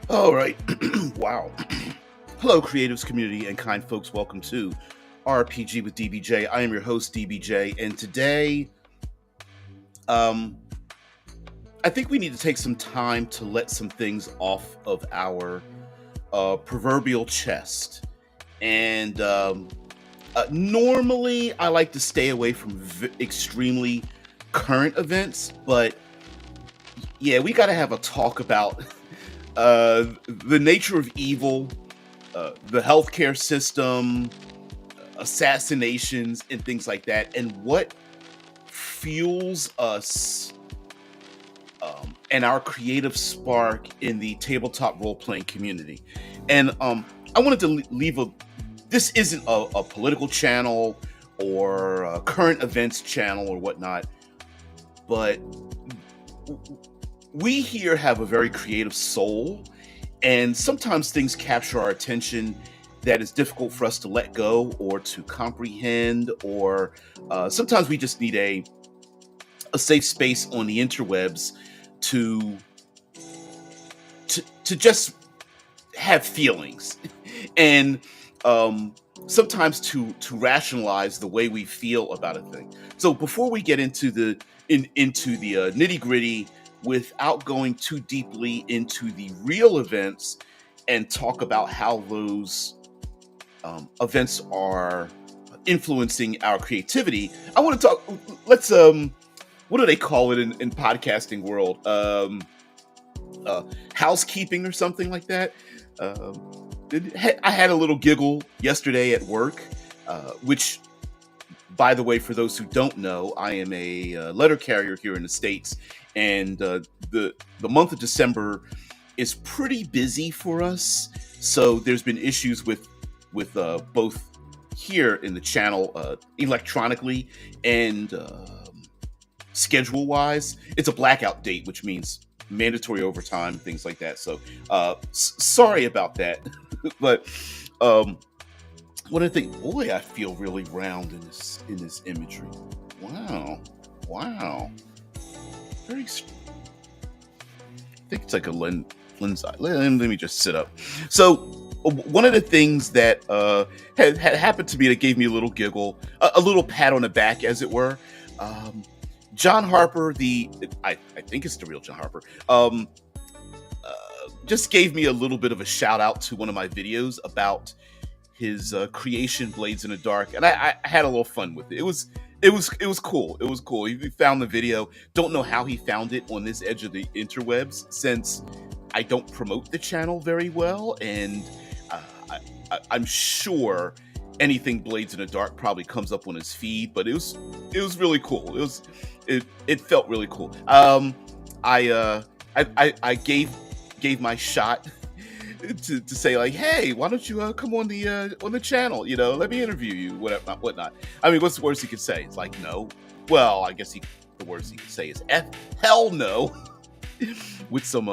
All right. Wow. Hello, creatives community and kind folks. Welcome to RPG with DBJ. I am your host, DBJ, and today, um, I think we need to take some time to let some things off of our proverbial chest. And normally, I like to stay away from extremely current events, but yeah, we got to have a talk about the nature of evil, the healthcare system, assassinations, and things like that, and what fuels us and our creative spark in the tabletop role playing community. And I wanted to leave a. This isn't a political channel or a current events channel or whatnot, but we here have a very creative soul, and sometimes things capture our attention that is difficult for us to let go or to comprehend, or sometimes we just need a safe space on the interwebs to to just have feelings and sometimes to rationalize the way we feel about a thing. So before we get into into the nitty gritty, without going too deeply into the real events and talk about how those events are influencing our creativity, I want to talk. Let's what do they call it in podcasting world? Housekeeping or something like that. I had a little giggle yesterday at work, which, by the way, for those who don't know, I am a letter carrier here in the States, and the month of December is pretty busy for us. So there's been issues with both here in the channel electronically and schedule wise. It's a blackout date, which means mandatory overtime, things like that. So sorry about that. But what I think, boy, I feel really round in this imagery. Wow. Very. I think it's like a lens. Let me just sit up. So one of the things that had happened to me that gave me a little giggle, a little pat on the back, as it were. John Harper, I think it's the real John Harper, just gave me a little bit of a shout out to one of my videos about his creation, Blades in the Dark, and I had a little fun with it. It was cool. It was cool. He found the video. Don't know how he found it on this edge of the interwebs, since I don't promote the channel very well, and I'm sure anything Blades in the Dark probably comes up on his feed. But it was really cool. It felt really cool. I gave my shot to say, like, hey, why don't you come on the channel? Let me interview you, whatnot. I mean, what's the worst he could say? It's like, no. Well, I guess the worst he could say is hell no, with some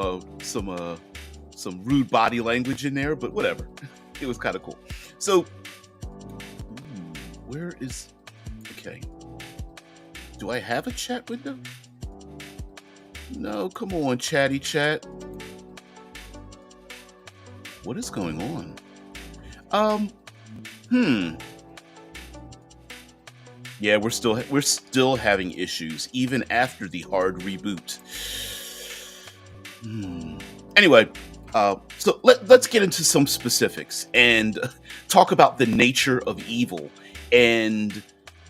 rude body language in there, but whatever. It was kind of cool. So, where is? Okay. Do I have a chat window? No, come on, chatty chat. What is going on? Yeah, we're still having issues even after the hard reboot. Anyway, so let's get into some specifics and talk about the nature of evil and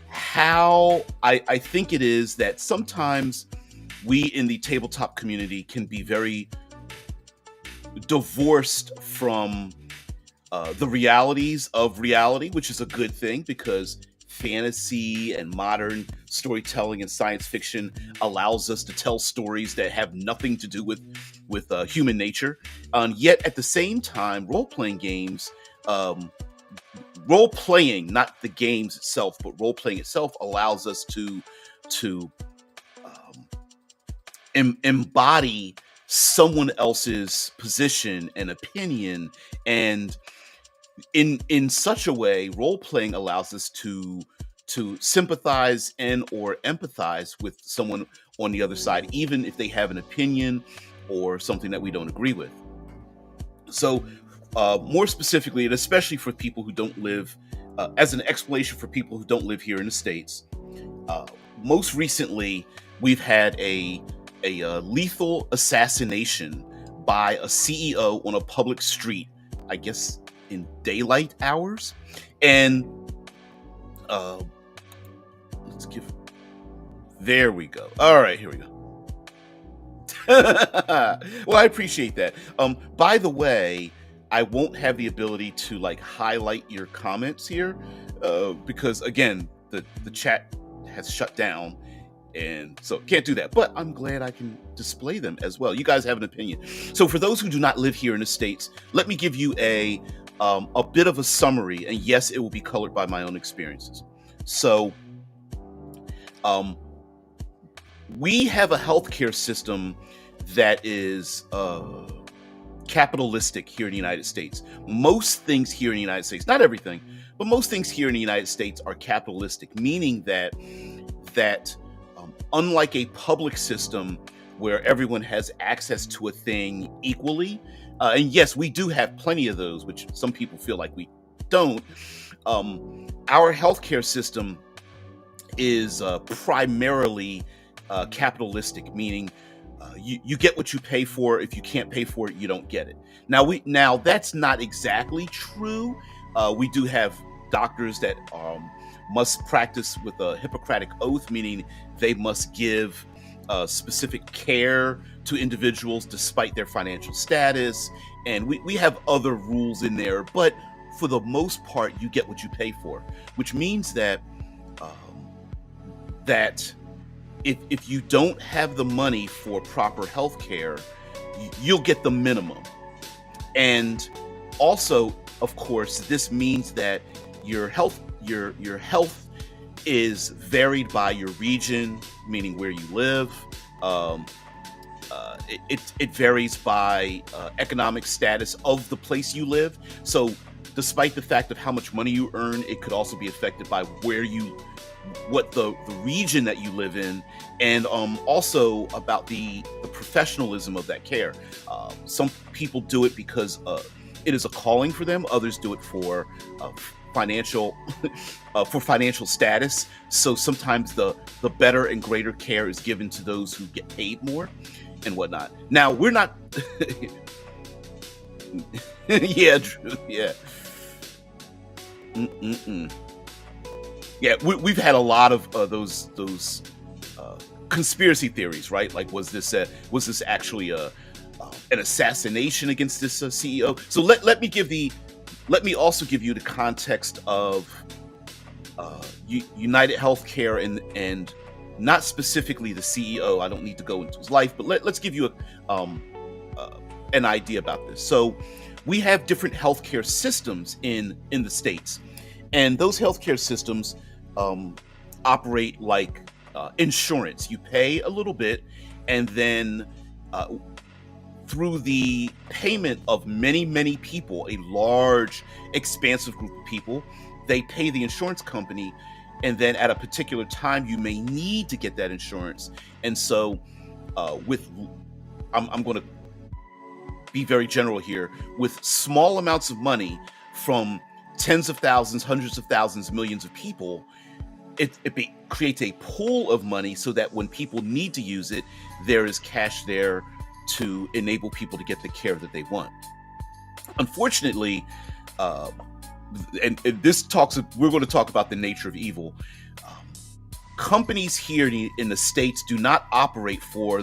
how I think it is that sometimes we in the tabletop community can be very divorced from the realities of reality, which is a good thing, because fantasy and modern storytelling and science fiction allows us to tell stories that have nothing to do with human nature. Yet at the same time, role-playing games, role-playing, not the games itself, but role-playing itself allows us to embody someone else's position and opinion, and in such a way, role-playing allows us to sympathize and or empathize with someone on the other side, even if they have an opinion or something that we don't agree with. So, more specifically, and especially for people who don't live, as an explanation for people who don't live here in the States, uh, most recently we've had a lethal assassination by a CEO on a public street, I guess in daylight hours. And uh, let's give. There we go. All right, here we go. Well, I appreciate that. By the way, I won't have the ability to like highlight your comments here, because again, the chat has shut down, and so can't do that. But I'm glad I can display them as well. You guys have an opinion. So for those who do not live here in the States, let me give you a bit of a summary, and yes, it will be colored by my own experiences. So, we have a healthcare system that is capitalistic here in the United States. Most things here in the United States, not everything, but most things here in the United States are capitalistic, meaning that unlike a public system where everyone has access to a thing equally, and yes, we do have plenty of those, which some people feel like we don't. Our healthcare system is primarily capitalistic, meaning you get what you pay for. If you can't pay for it, you don't get it. Now that's not exactly true. We do have doctors that must practice with a Hippocratic oath, meaning they must give specific care to individuals despite their financial status, and we have other rules in there. But for the most part, you get what you pay for, which means that that if you don't have the money for proper health care, you'll get the minimum. And also, of course, this means that your health is varied by your region, meaning where you live. It varies by economic status of the place you live. So despite the fact of how much money you earn, it could also be affected by what the region that you live in, and also about the professionalism of that care. Some people do it because it is a calling for them. Others do it for financial for financial status. So sometimes the better and greater care is given to those who get paid more and whatnot. Now we're not. Yeah, Drew. Yeah. Mm-mm-mm. Yeah, we've had a lot of those conspiracy theories, right? Like, was this actually an assassination against this CEO? So let me also give you the context of United Healthcare and not specifically the CEO. I don't need to go into his life, but let's give you an idea about this. So we have different healthcare systems in the States, and those healthcare systems operate like insurance. You pay a little bit, and then through the payment of many people, a large, expansive group of people, they pay the insurance company, and then at a particular time, you may need to get that insurance. And so, I'm going to be very general here, with small amounts of money from tens of thousands, hundreds of thousands, millions of people, it creates a pool of money so that when people need to use it, there is cash there to enable people to get the care that they want. Unfortunately, and we're going to talk about the nature of evil. Companies here in the States do not operate for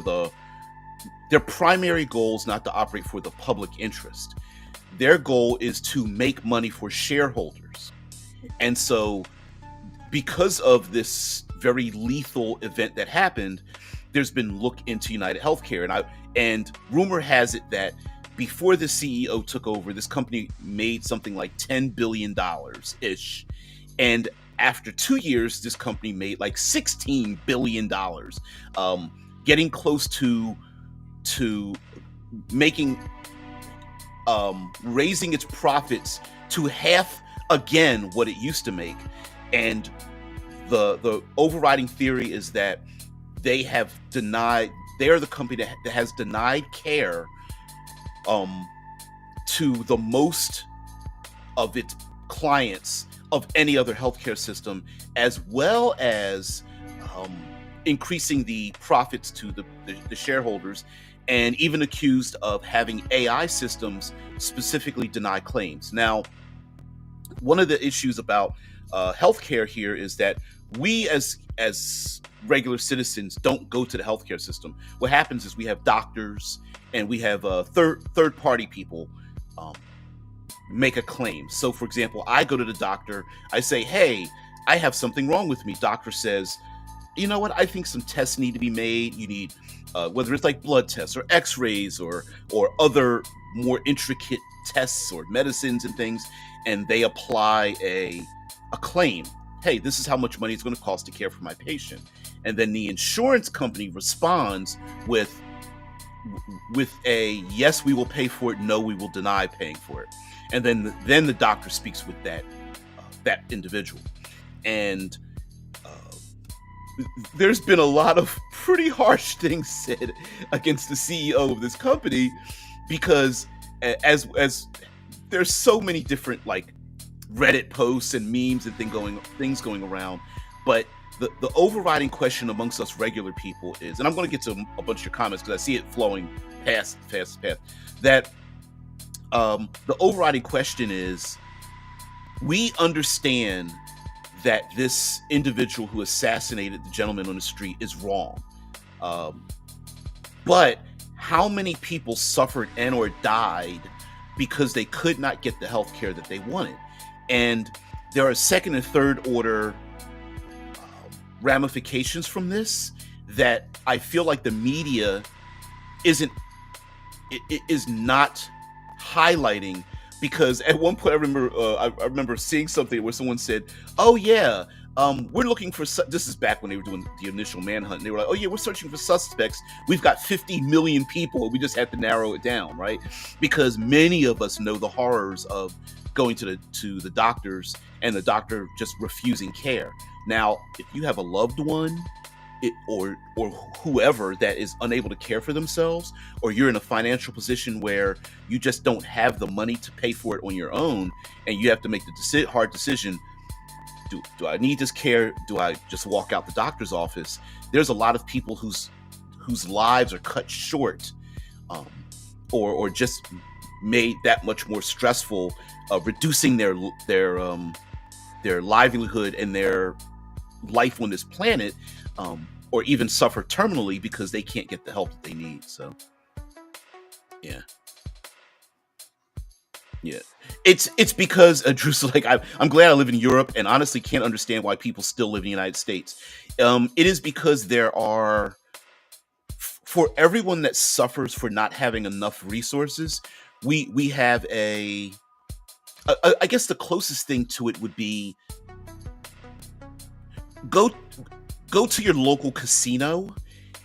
their primary goal is not to operate for the public interest. Their goal is to make money for shareholders. And so, because of this very lethal event that happened, there's been look into United Healthcare, and rumor has it that before the CEO took over, this company made something like $10 billion ish, and after 2 years, this company made like $16 billion, getting close to making raising its profits to half again what it used to make. And the overriding theory is that they're the company that has denied care to the most of its clients of any other healthcare system, as well as um, increasing the profits to the shareholders, and even accused of having AI systems specifically deny claims. Now, one of the issues about healthcare here is that we as regular citizens don't go to the healthcare system. What happens is we have doctors and we have third party people um, make a claim. So, for example, I go to the doctor. I say, "Hey, I have something wrong with me." Doctor says, "You know what? I think some tests need to be made. You need whether it's like blood tests or X-rays or other more intricate tests or medicines and things." And they apply a claim. "Hey, this is how much money it's going to cost to care for my patient." And then the insurance company responds with a "Yes, we will pay for it. No, we will deny paying for it." And then the doctor speaks with that individual. And there's been a lot of pretty harsh things said against the CEO of this company, because as there's so many different like Reddit posts and memes and things going around, but the overriding question amongst us regular people is, and I'm going to get to a bunch of your comments because I see it flowing fast, that the overriding question is, we understand that this individual who assassinated the gentleman on the street is wrong. But how many people suffered and or died because they could not get the health care that they wanted? And there are second and third order ramifications from this that I feel like the media is not highlighting. Because at one point, I remember seeing something where someone said, "Oh yeah, we're looking for." This is back when they were doing the initial manhunt. And they were like, "Oh yeah, we're searching for suspects. We've got 50 million people. We just have to narrow it down, right?" Because many of us know the horrors of going to the doctors and the doctor just refusing care. Now, if you have a loved one, or whoever that is unable to care for themselves, or you're in a financial position where you just don't have the money to pay for it on your own, and you have to make the hard decision, do I need this care? Do I just walk out the doctor's office? There's a lot of people whose lives are cut short, or just made that much more stressful, reducing their livelihood and their life on this planet, or even suffer terminally because they can't get the help that they need. So, yeah. It's because Drew's like, I'm glad I live in Europe, and honestly can't understand why people still live in the United States. It is because there are, for everyone that suffers for not having enough resources, we have I guess the closest thing to it would be, go to your local casino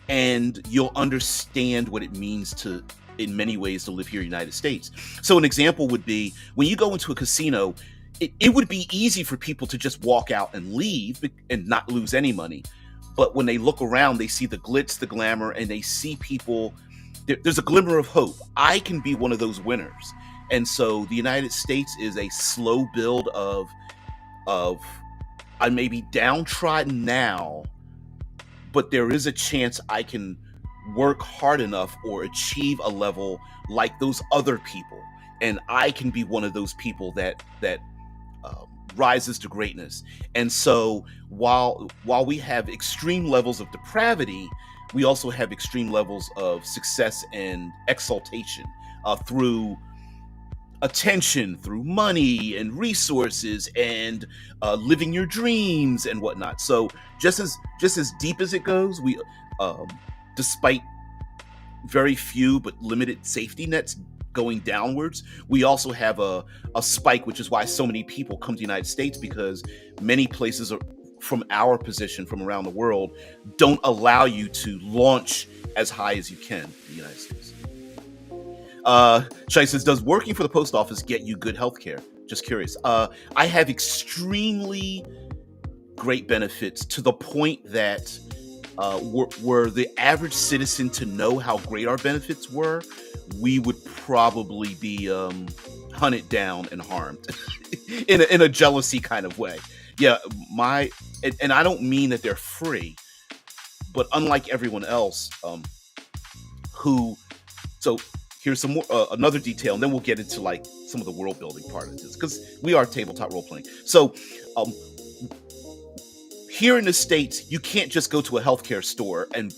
and you'll understand what it means to, in many ways, to live here in the United States. So an example would be, when you go into a casino, it would be easy for people to just walk out and leave and not lose any money. But when they look around, they see the glitz, the glamour, and they see people, there's a glimmer of hope. I can be one of those winners. And so the United States is a slow build of I may be downtrodden now, but there is a chance I can work hard enough or achieve a level like those other people, and I can be one of those people that rises to greatness. And so while we have extreme levels of depravity, we also have extreme levels of success and exaltation through attention, through money and resources, and living your dreams and whatnot. So just as deep as it goes, we despite very few but limited safety nets going downwards, we also have a spike, which is why so many people come to the United States, because many places are, from our position from around the world, don't allow you to launch as high as you can in the United States. Shai says, does working for the post office get you good health care? Just curious. I have extremely great benefits, to the point that were the average citizen to know how great our benefits were, we would probably be hunted down and harmed in a jealousy kind of way. Yeah, and I don't mean that they're free, but unlike everyone else, who so here's some more another detail, and then we'll get into like some of the world building part of this because we are tabletop role playing. So um, here in the States, you can't just go to a healthcare store and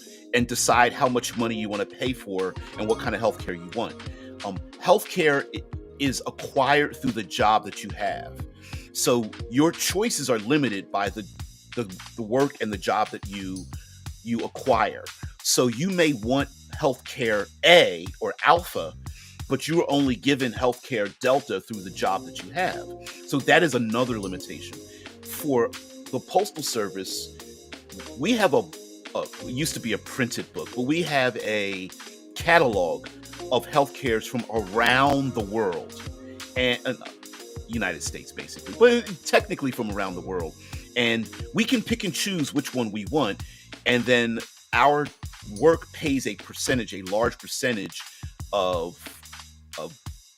decide how much money you want to pay for and what kind of healthcare you want. Healthcare is acquired through the job that you have. So your choices are limited by the work and the job that you acquire. So you may want healthcare A or alpha, but you are only given healthcare delta through the job that you have. So that is another limitation. For the Postal Service, we have it used to be a printed book, but we have a catalog of healthcares from around the world, and United States basically, but technically from around the world. And we can pick and choose which one we want, and then our work pays a large percentage of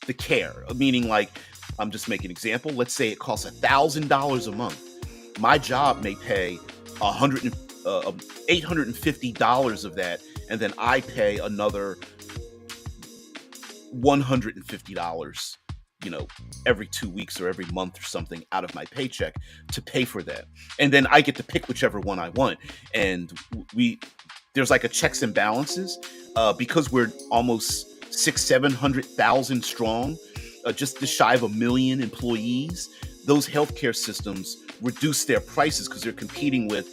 the care. Meaning, like, I'm just making an example. Let's say it costs $1,000 a month. My job may pay $850 of that, and then I pay another $150, every 2 weeks or every month or something out of my paycheck to pay for that. And then I get to pick whichever one I want. And there's like a checks and balances because we're almost 600,000-700,000 strong, just shy of 1 million employees. Those healthcare systems reduce their prices because they're competing with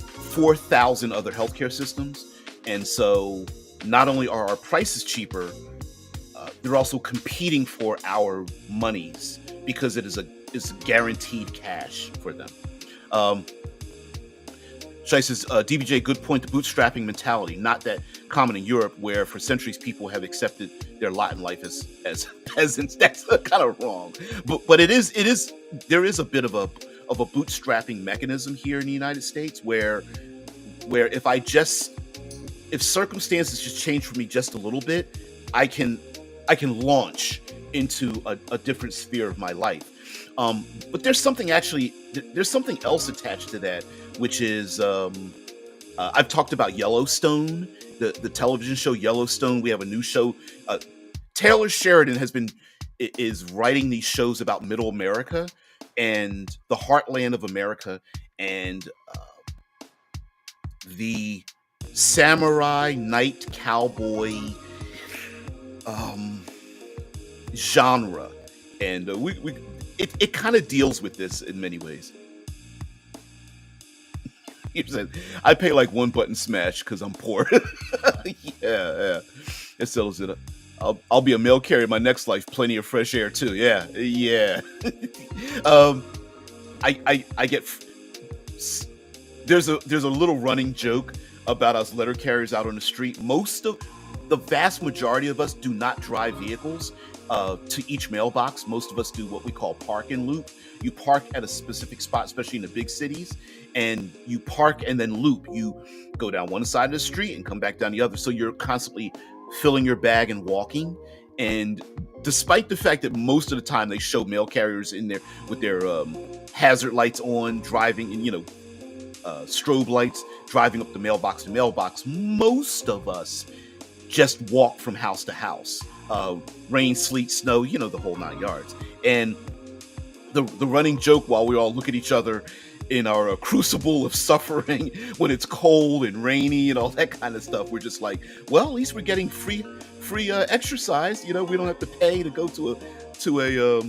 4,000 other healthcare systems. And so not only are our prices cheaper, they're also competing for our monies because it's guaranteed cash for them. Shai says, DBJ, good point, the bootstrapping mentality, not that common in Europe where for centuries people have accepted their lot in life as peasants. That's kind of wrong. But there is a bit of a bootstrapping mechanism here in the United States where if circumstances just change for me just a little bit, I can launch into a different sphere of my life. But there's something else attached to that, which is I've talked about Yellowstone, the television show Yellowstone. We have a new show. Taylor Sheridan is writing these shows about Middle America and the heartland of America and the samurai, knight, cowboy genre, and it kind of deals with this in many ways. He said, "I pay like one button smash because I'm poor." yeah, it settles it up. I'll be a mail carrier in my next life. Plenty of fresh air too. Yeah. I get. There's a little running joke about us letter carriers out on the street. The vast majority of us do not drive vehicles to each mailbox. Most of us do what we call park and loop. You park at a specific spot, especially in the big cities, and you park and then loop. You go down one side of the street and come back down the other. So you're constantly filling your bag and walking. And despite the fact that most of the time they show mail carriers in there with their hazard lights on, driving, and strobe lights, driving up the mailbox to mailbox, most of us just walk from house to house. Rain, sleet, snow, the whole 9 yards. And the running joke while we all look at each other in our crucible of suffering when it's cold and rainy and all that kind of stuff, we're just like, well, at least we're getting free exercise. We don't have to pay to go to a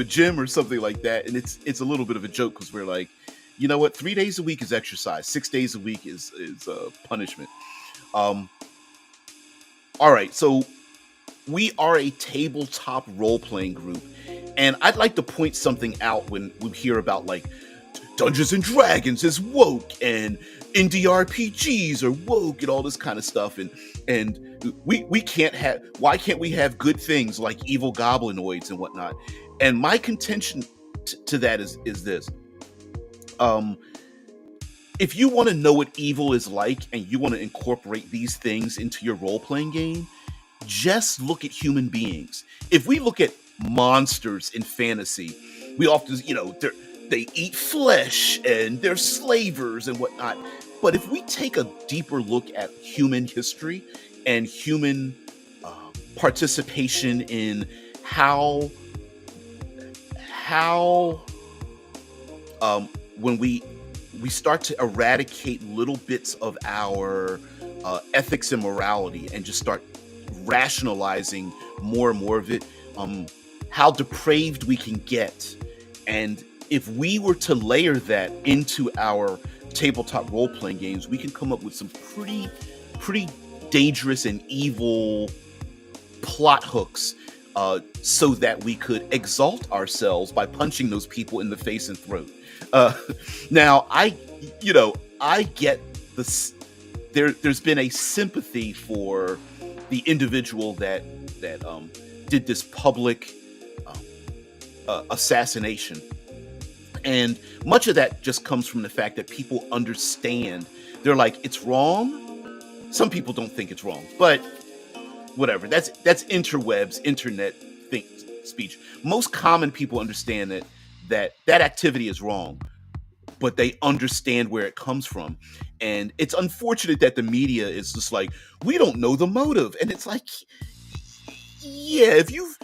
gym or something like that. And it's a little bit of a joke because we're like, you know what? 3 days a week is exercise. 6 days a week is punishment. All right, so we are a tabletop role-playing group, and I'd like to point something out when we hear about like Dungeons and Dragons is woke and DrPGs are woke and all this kind of stuff, and we can't have. Why can't we have good things like evil goblinoids and whatnot? And my contention to that is this. If you want to know what evil is like and you want to incorporate these things into your role-playing game, just look at human beings. If we look at monsters in fantasy, we often, they eat flesh and they're slavers and whatnot. But if we take a deeper look at human history and human participation in how when we start to eradicate little bits of our ethics and morality and just start rationalizing more and more of it, how depraved we can get. And if we were to layer that into our tabletop role-playing games, we can come up with some pretty dangerous and evil plot hooks, so that we could exalt ourselves by punching those people in the face and throat. Now, I get this. There's been a sympathy for the individual that did this public assassination, and much of that just comes from the fact that people understand. They're like, it's wrong. Some people don't think it's wrong, but whatever. That's interwebs, internet speech. Most common people understand that activity is wrong, but they understand where it comes from. And it's unfortunate that the media is just like, we don't know the motive. And it's like, yeah, if you've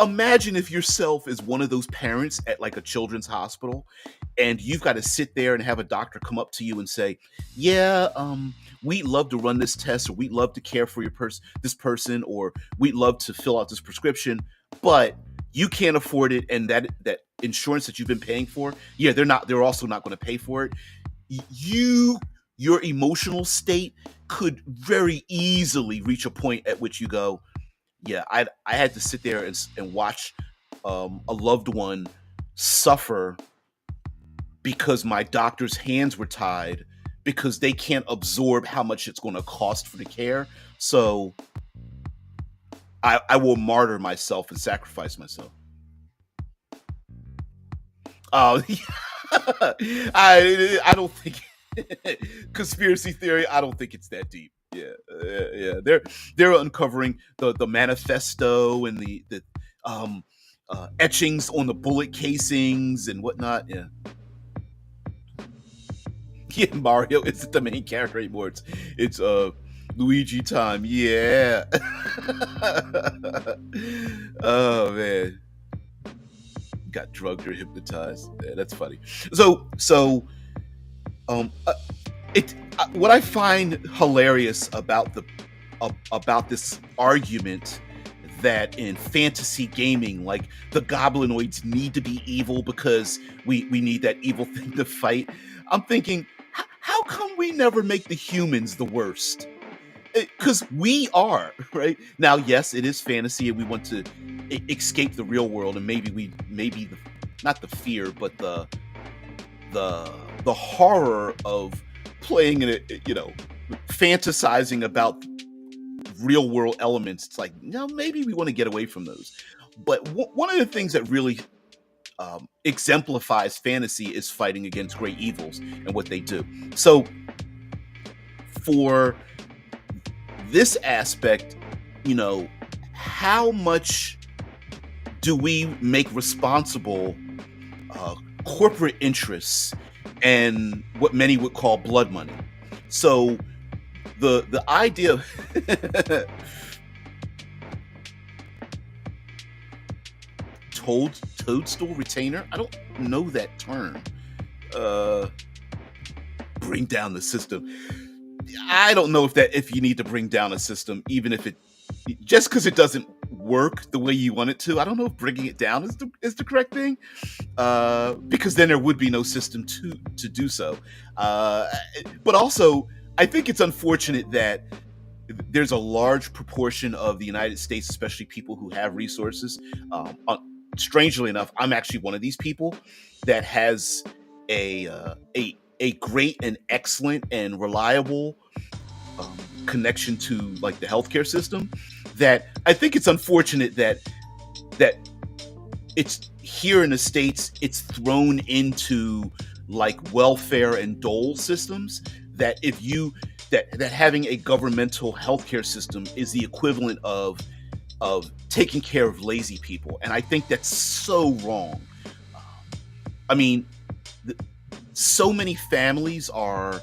imagine if yourself is one of those parents at like a children's hospital, and you've got to sit there and have a doctor come up to you and say, yeah, we'd love to run this test, or we'd love to care for this person, or we'd love to fill out this prescription, but you can't afford it, and that insurance that you've been paying for, yeah, they're also not going to pay for it. Your emotional state could very easily reach a point at which you go, yeah, I had to sit there and watch a loved one suffer because my doctor's hands were tied, because they can't absorb how much it's going to cost for the care. So I will martyr myself and sacrifice myself. I don't think conspiracy theory. I don't think it's that deep. Yeah. They're uncovering the manifesto and the etchings on the bullet casings and whatnot. Yeah. Yeah, Mario isn't the main character anymore. It's Luigi time. Yeah. Oh man. Got drugged or hypnotized. Yeah, that's funny. So what I find hilarious about this argument that in fantasy gaming, like, the goblinoids need to be evil because we need that evil thing to fight. I'm thinking, how come we never make the humans the worst? Because we are, right? Now, yes, it is fantasy, and we want to escape the real world, and maybe not the fear, but the horror of playing in it, fantasizing about real world elements. It's like, maybe we want to get away from those. But one of the things that really exemplifies fantasy is fighting against great evils and what they do. So for this aspect, how much do we make responsible corporate interests and what many would call blood money? So the idea of toadstool retainer, I don't know that term. Bring down the system. I don't know if you need to bring down a system, even if just because it doesn't work the way you want it to. I don't know if bringing it down is the correct thing, because then there would be no system to do so. But also, I think it's unfortunate that there's a large proportion of the United States, especially people who have resources. Strangely enough, I'm actually one of these people that has a great and excellent and reliable connection to, like, the healthcare system. That I think it's unfortunate that it's here in the States, it's thrown into like welfare and dole systems that if you that having a governmental healthcare system is the equivalent of taking care of lazy people, and I think that's so wrong. I mean, th- so many families um,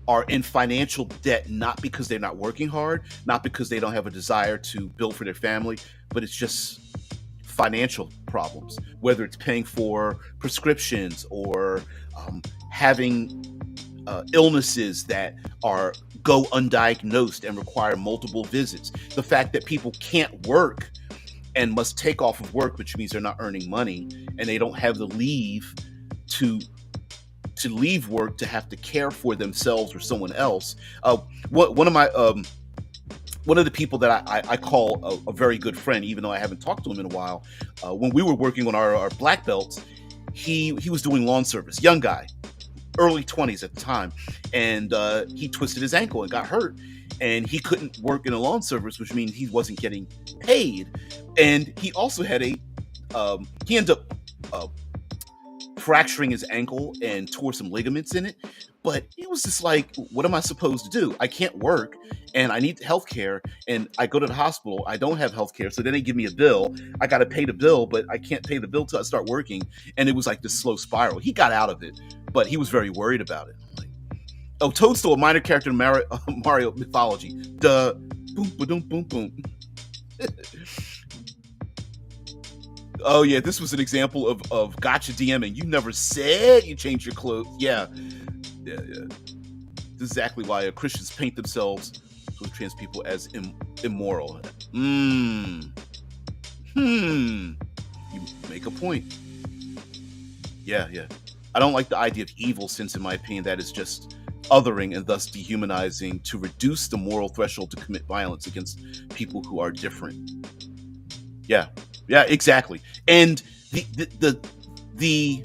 are in financial debt not because they're not working hard, not because they don't have a desire to build for their family, but it's just financial problems, whether it's paying for prescriptions or having illnesses that are go undiagnosed and require multiple visits. The fact that people can't work and must take off of work, which means they're not earning money and they don't have the leave to leave work to have to care for themselves or someone else. One of my one of the people that I call a very good friend, even though I haven't talked to him in a while, when we were working on our black belts, he was doing lawn service, young guy, early 20s at the time, and he twisted his ankle and got hurt, and he couldn't work in a lawn service, which means he wasn't getting paid, and he also had he ended up fracturing his ankle and tore some ligaments in it. But it was just like, what am I supposed to do? I can't work and I need health care. And I go to the hospital. I don't have health care. So then they give me a bill. I got to pay the bill, but I can't pay the bill till I start working. And it was like this slow spiral. He got out of it, but he was very worried about it. Like, oh, Toadstool, a minor character in Mario mythology. Duh. Boom, boom, boom, boom. Oh yeah, this was an example of gotcha DMing. You never said you changed your clothes. Yeah. This is exactly why Christians paint themselves with trans people as immoral. You make a point. Yeah. I don't like the idea of evil, since in my opinion that is just othering and thus dehumanizing to reduce the moral threshold to commit violence against people who are different. Yeah, exactly. And the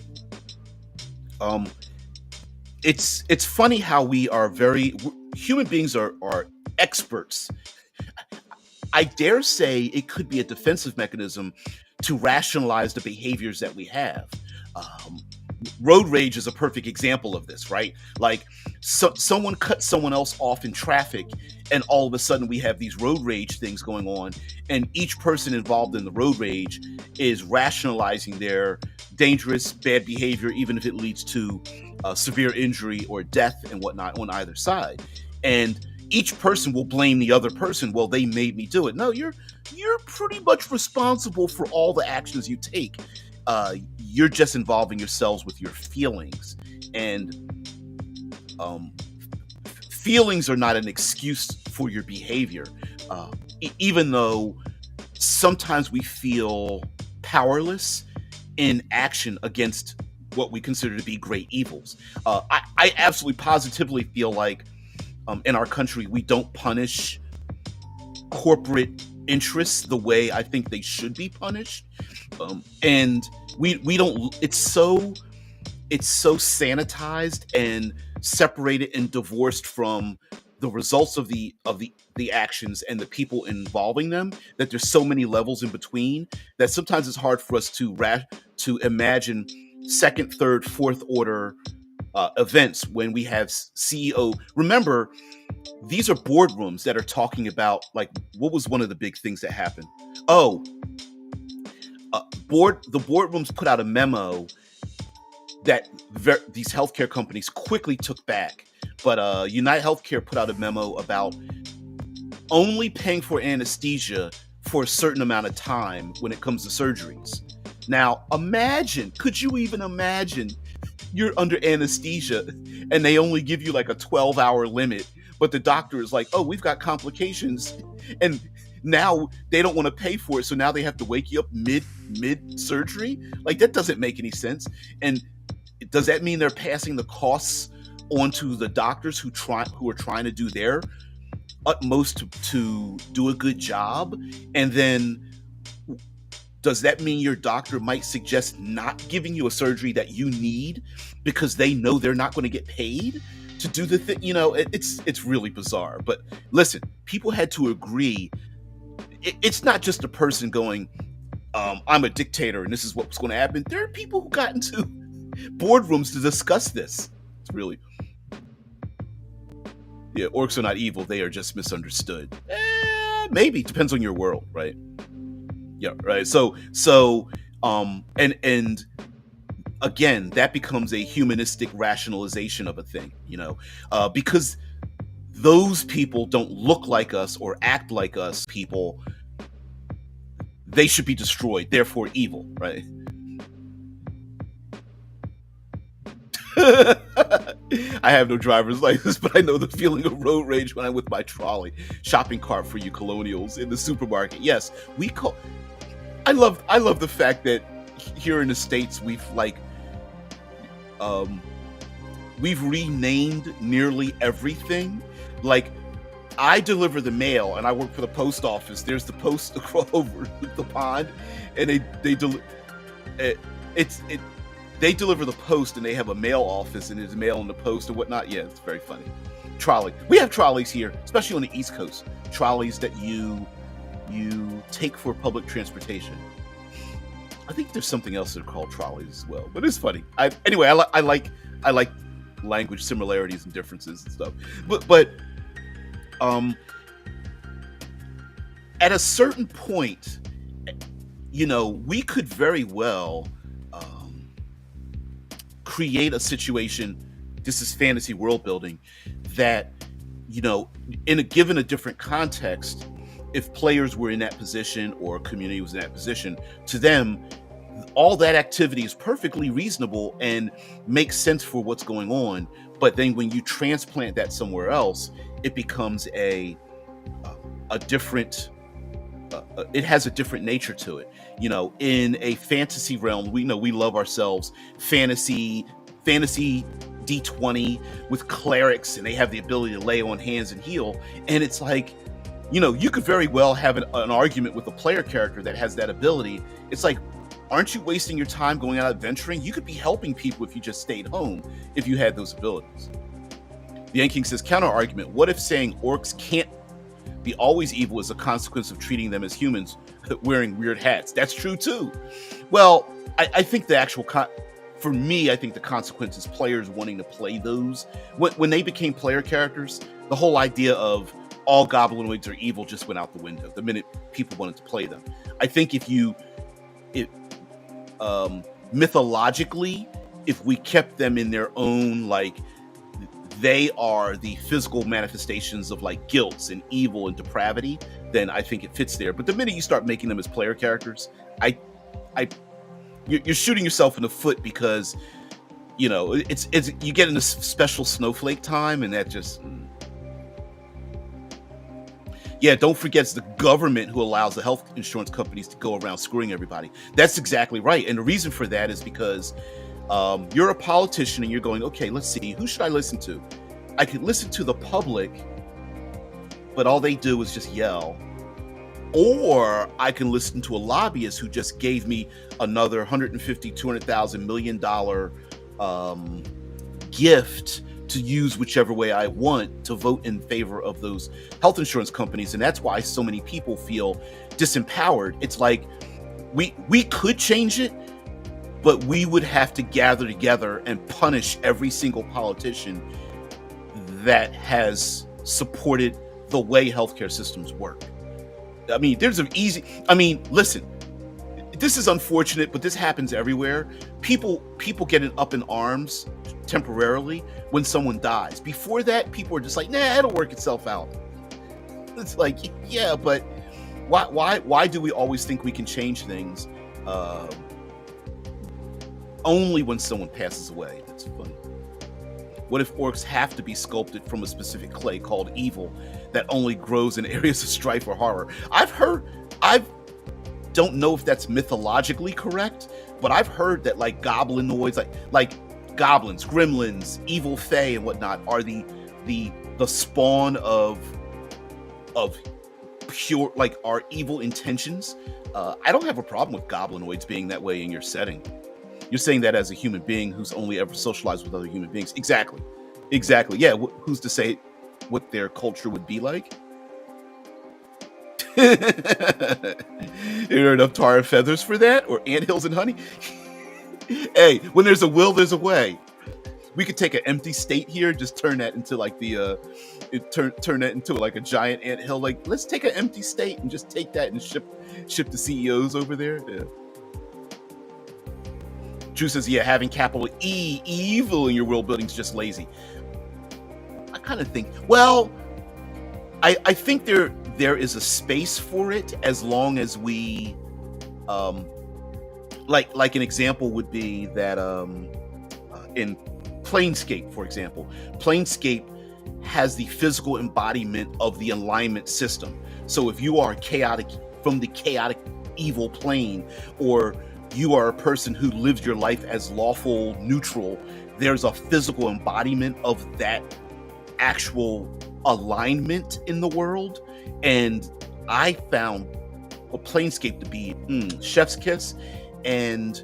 it's funny how human beings are experts. I dare say it could be a defensive mechanism to rationalize the behaviors that we have. Road rage is a perfect example of this, right? Like, someone cuts someone else off in traffic, and all of a sudden we have these road rage things going on, and each person involved in the road rage is rationalizing their dangerous, bad behavior, even if it leads to severe injury or death and whatnot on either side. And each person will blame the other person. Well, they made me do it. No, you're pretty much responsible for all the actions you take. You're just involving yourselves with your feelings, and feelings are not an excuse for your behavior. Even though sometimes we feel powerless in action against what we consider to be great evils. I absolutely positively feel like in our country we don't punish corporate interests the way I think they should be punished, and we don't. It's so sanitized and separated and divorced from the results of the actions and the people involving them, that there's so many levels in between that sometimes it's hard for us to imagine second, third, fourth order events when we have CEO. Remember, these are boardrooms that are talking about, like, what was one of the big things that happened? Oh, the boardrooms put out a memo that these healthcare companies quickly took back. But United Healthcare put out a memo about only paying for anesthesia for a certain amount of time when it comes to surgeries. Now, could you even imagine you're under anesthesia and they only give you like a 12-hour limit, but the doctor is like, oh, we've got complications, and now they don't want to pay for it, so now they have to wake you up mid surgery? Like, that doesn't make any sense. And does that mean they're passing the costs onto the doctors who are trying to do their utmost to do a good job? And then does that mean your doctor might suggest not giving you a surgery that you need because they know they're not going to get paid to do the thing? It's really bizarre. But listen, people had to agree. It's not just a person going, I'm a dictator and this is what's going to happen. There are people who got into boardrooms to discuss this. It's really, yeah, orcs are not evil, they are just misunderstood. Maybe, depends on your world, right? Yeah, right. And again, that becomes a humanistic rationalization of a thing, because those people don't look like us or act like us people, they should be destroyed, therefore evil, right? I have no driver's license, but I know the feeling of road rage when I'm with my trolley shopping cart for you colonials in the supermarket. Yes, we call. I love the fact that here in the States we've renamed nearly everything. Like, I deliver the mail and I work for the post office. There's the post across over the pond, and they deliver the post, and they have a mail office, and there's mail in the post and whatnot. Yeah, it's very funny. Trolley. We have trolleys here, especially on the East Coast. Trolleys that you take for public transportation. I think there's something else that are called trolleys as well, but it's funny. Anyway, I like language similarities and differences and stuff. But at a certain point, we could very well create a situation. This is fantasy world building that, given a different context, if players were in that position or a community was in that position, to them, all that activity is perfectly reasonable and makes sense for what's going on. But then when you transplant that somewhere else, it becomes a different. It has a different nature to it. In a fantasy realm, we love ourselves fantasy D20 with clerics, and they have the ability to lay on hands and heal. And it's like, you could very well have an argument with a player character that has that ability. It's like, aren't you wasting your time going out adventuring? You could be helping people if you just stayed home, if you had those abilities. The Yanking says, counter argument, what if saying orcs can't be always evil is a consequence of treating them as humans wearing weird hats? That's true too. Well, I think the actual for me, I think the consequence is players wanting to play those. When they became player characters, the whole idea of all goblinoids are evil just went out the window the minute people wanted to play them. I think mythologically, if we kept them in their own, like, they are the physical manifestations of like guilt and evil and depravity, then I think it fits there. But the minute you start making them as player characters, you're shooting yourself in the foot, because it's you get into special snowflake time, and that just don't forget it's the government who allows the health insurance companies to go around screwing everybody. That's exactly right. And the reason for that is because you're a politician and you're going, okay, let's see, who should I listen to? I could listen to the public, but all they do is just yell. Or I can listen to a lobbyist who just gave me another $150, $200,000 $1 million gift to use whichever way I want to vote in favor of those health insurance companies. And that's why so many people feel disempowered. It's like, we could change it, but we would have to gather together and punish every single politician that has supported the way healthcare systems work. I mean, listen, this is unfortunate, but this happens everywhere. People get up in arms temporarily when someone dies. Before that, people are just like, nah, it'll work itself out. It's like, yeah, but why do we always think we can change things only when someone passes away? That's funny. What if orcs have to be sculpted from a specific clay called evil that only grows in areas of strife or horror? I don't know if that's mythologically correct, but I've heard that like goblinoids, like goblins, gremlins, evil fae and whatnot are the spawn of pure, like, our evil intentions. I don't have a problem with goblinoids being that way in your setting. You're saying that as a human being who's only ever socialized with other human beings. Exactly. Yeah. Who's to say what their culture would be like? There are enough tar and feathers for that, or anthills and honey. Hey, when there's a will, there's a way. we could take an empty state here, just turn that into like turn that into like a giant anthill. Like, let's take an empty state and just take that and ship the CEOs over there. Yeah. Drew says, yeah, having capital E, evil, in your world building is just lazy. I kind of think, well, I think there is a space for it, as long as we, like an example would be that in Planescape, for example, Planescape has the physical embodiment of the alignment system. So if you are chaotic from the chaotic evil plane, or you are a person who lives your life as lawful neutral, there's a physical embodiment of that actual alignment in the world. And I found a Planescape to be chef's kiss. And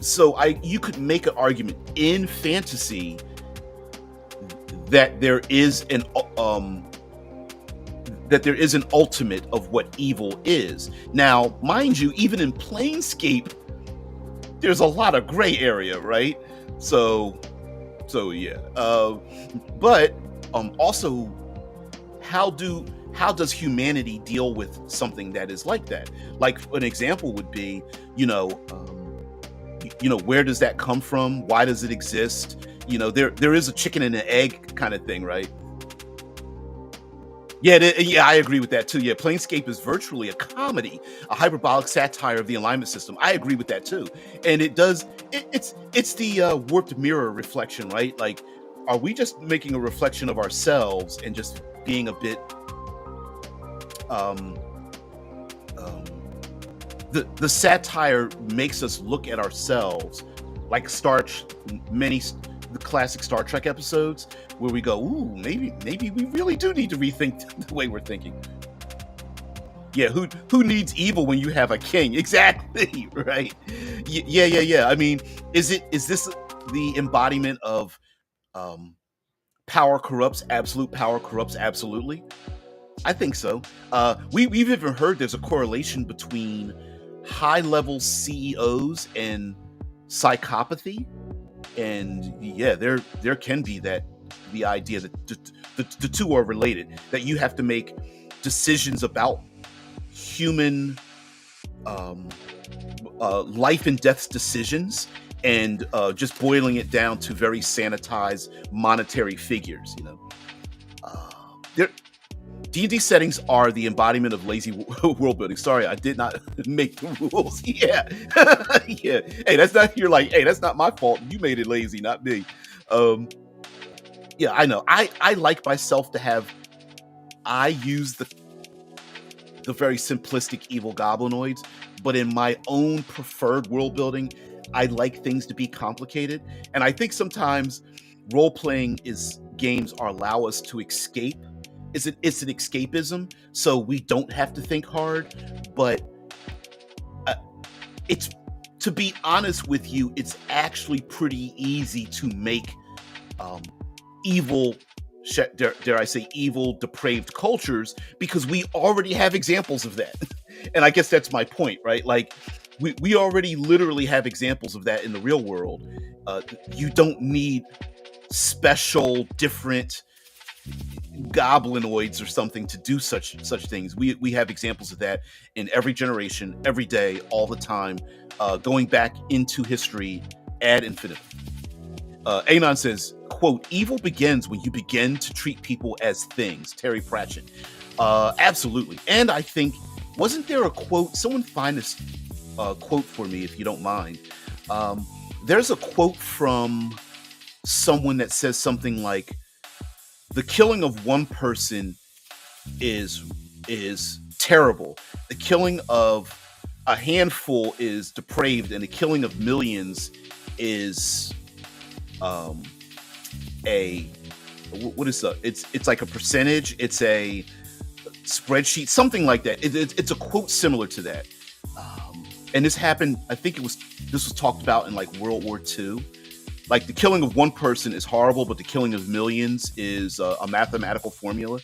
so you could make an argument in fantasy that there is an ultimate of what evil is. Now, mind you, even in Planescape, there's a lot of gray area, right? So yeah. But also, how does humanity deal with something that is like that? Like, an example would be, where does that come from? Why does it exist? There is a chicken and an egg kind of thing, right? Yeah, I agree with that too. Yeah, Planescape is virtually a comedy, a hyperbolic satire of the alignment system. I agree with that too. And it's the warped mirror reflection, right? Like, are we just making a reflection of ourselves and just being a bit the satire makes us look at ourselves like the classic Star Trek episodes, where we go, ooh, maybe we really do need to rethink the way we're thinking. Yeah, who needs evil when you have a king? Exactly, right? Yeah. I mean, is this the embodiment of power corrupts? Absolute power corrupts absolutely. I think so. We've even heard there's a correlation between high-level CEOs and psychopathy. And yeah, there can be the idea that the two are related, that you have to make decisions about human life and death decisions, and just boiling it down to very sanitized monetary figures. D&D settings are the embodiment of lazy world building. Sorry, I did not make the rules. Yeah. Yeah. Hey, that's not my fault. You made it lazy, not me. Yeah, I know. I like myself to I use the very simplistic evil goblinoids, but in my own preferred world building, I like things to be complicated. And I think sometimes role-playing games allow us to escape. It's an escapism, so we don't have to think hard. But it's, to be honest with you, it's actually pretty easy to make evil, dare I say, evil, depraved cultures, because we already have examples of that. And I guess that's my point, right? Like, we already literally have examples of that in the real world. You don't need special, different goblinoids or something to do such things. We have examples of that in every generation, every day, all the time, going back into history ad infinitum. Anon says, quote, evil begins when you begin to treat people as things. Terry Pratchett. Absolutely. And I think, wasn't there a quote? Someone find this quote for me, if you don't mind. There's a quote from someone that says something like, the killing of one person is terrible. The killing of a handful is depraved, and the killing of millions is it's like a percentage. It's a spreadsheet, something like that. It's a quote similar to that. And this happened, I think this was talked about in like World War II. Like, the killing of one person is horrible, but the killing of millions is a mathematical formula.